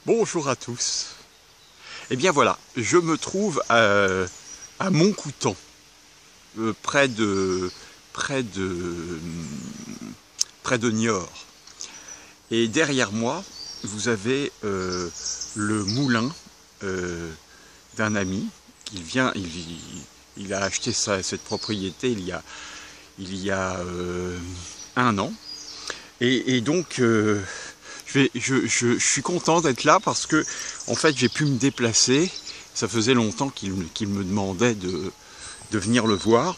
Bonjour à tous. Eh bien voilà, je me trouve à Montcoutan, près de près de Niort. Et derrière moi, vous avez le moulin d'un ami. Il a acheté cette propriété il y a 1 an. Et donc je suis content d'être là parce que en fait j'ai pu me déplacer. Ça faisait longtemps qu'il me demandait de venir le voir.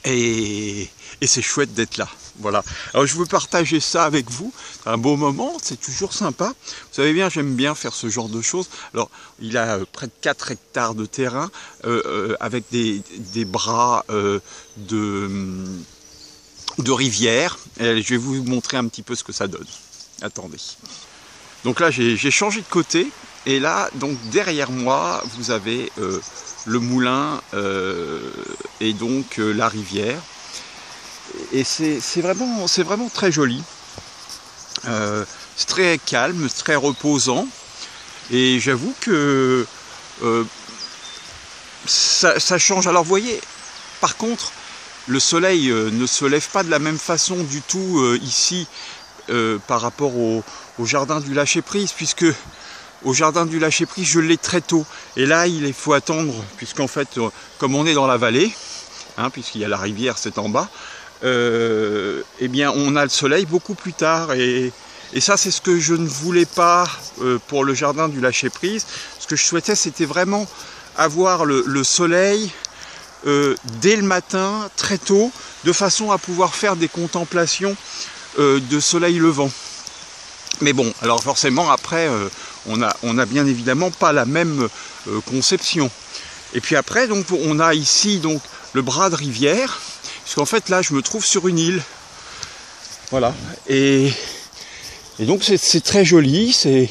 Et c'est chouette d'être là. Voilà. Alors je veux partager ça avec vous. C'est un beau moment, c'est toujours sympa. Vous savez bien, j'aime bien faire ce genre de choses. Alors il a près de 4 hectares de terrain avec des bras de rivière. Et je vais vous montrer un petit peu ce que ça donne. Attendez. Donc là j'ai changé de côté. Et là, donc derrière moi, vous avez le moulin et donc la rivière. Et c'est vraiment très joli. C'est très calme, très reposant. Et j'avoue que ça change. Alors vous voyez, par contre, le soleil ne se lève pas de la même façon du tout ici par rapport au jardin du Lâcher-Prise, puisque au jardin du Lâcher-Prise, je l'ai très tôt. Et là, il faut attendre, puisqu'en fait, comme on est dans la vallée, hein, puisqu'il y a la rivière, c'est en bas, eh bien, on a le soleil beaucoup plus tard. Et ça, c'est ce que je ne voulais pas pour le jardin du Lâcher-Prise. Ce que je souhaitais, c'était vraiment avoir le soleil dès le matin, très tôt, de façon à pouvoir faire des contemplations de soleil levant. Mais bon, alors forcément, après, on a bien évidemment pas la même conception. Et puis après, donc, on a ici donc le bras de rivière, puisqu'en fait, là, je me trouve sur une île. Voilà. Et donc, c'est très joli. C'est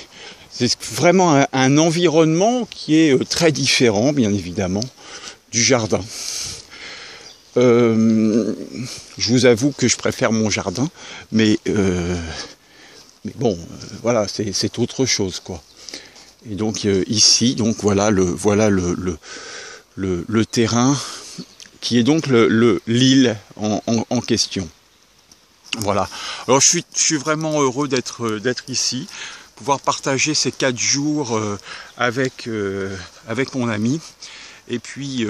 vraiment un environnement qui est très différent, bien évidemment, du jardin. Je vous avoue que je préfère mon jardin, mais bon, voilà, c'est autre chose, quoi. Et donc ici, donc voilà le terrain qui est donc l'île en question. Voilà. Alors je suis vraiment heureux d'être ici, pouvoir partager ces 4 jours avec mon ami, et puis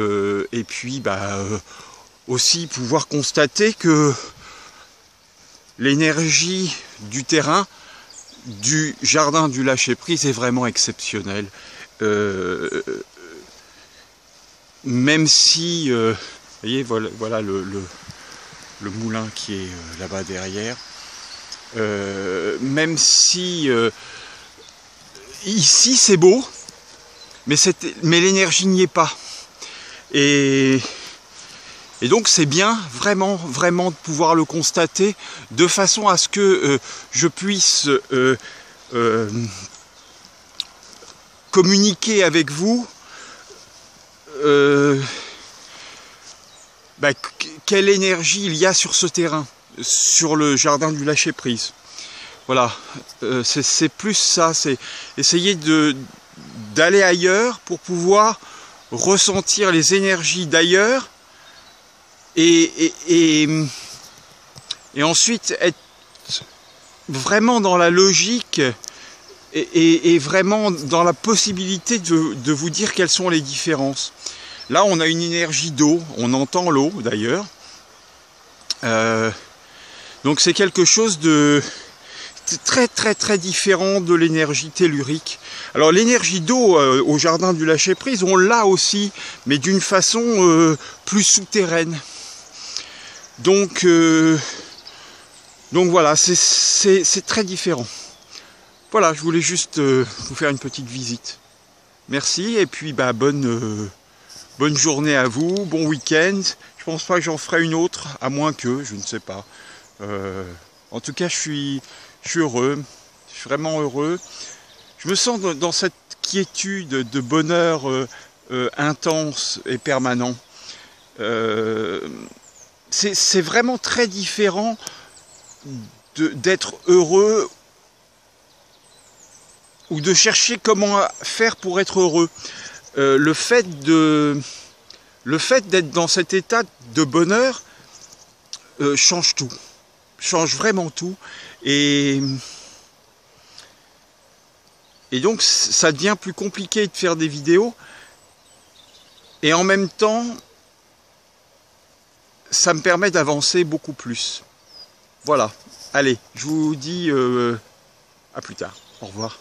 aussi pouvoir constater que l'énergie du terrain du jardin du Lâcher-Prise est vraiment exceptionnelle. Même si, vous voyez, voilà le moulin qui est là-bas derrière. Même si ici c'est beau, mais l'énergie n'y est pas. Et donc c'est bien vraiment de pouvoir le constater de façon à ce que je puisse communiquer avec vous quelle énergie il y a sur ce terrain, sur le jardin du Lâcher-Prise. Voilà, c'est plus ça, c'est essayer d'aller ailleurs pour pouvoir ressentir les énergies d'ailleurs. Et ensuite être vraiment dans la logique et vraiment dans la possibilité de vous dire quelles sont les différences. Là, on a une énergie d'eau, on entend l'eau d'ailleurs. Donc c'est quelque chose de très différent de l'énergie tellurique. Alors l'énergie d'eau au jardin du Lâcher-Prise, on l'a aussi, mais d'une façon plus souterraine. Donc voilà, c'est très différent. Voilà, je voulais juste vous faire une petite visite. Merci, et puis bonne journée à vous, bon week-end. Je pense pas que j'en ferai une autre, à moins que, je ne sais pas. En tout cas, je suis heureux, je suis vraiment heureux. Je me sens dans cette quiétude de bonheur intense et permanent. C'est vraiment très différent d'être heureux ou de chercher comment faire pour être heureux. Le fait d'être dans cet état de bonheur change tout, change vraiment tout, et donc ça devient plus compliqué de faire des vidéos, et en même temps ça me permet d'avancer beaucoup plus. Voilà, allez, je vous dis à plus tard, au revoir.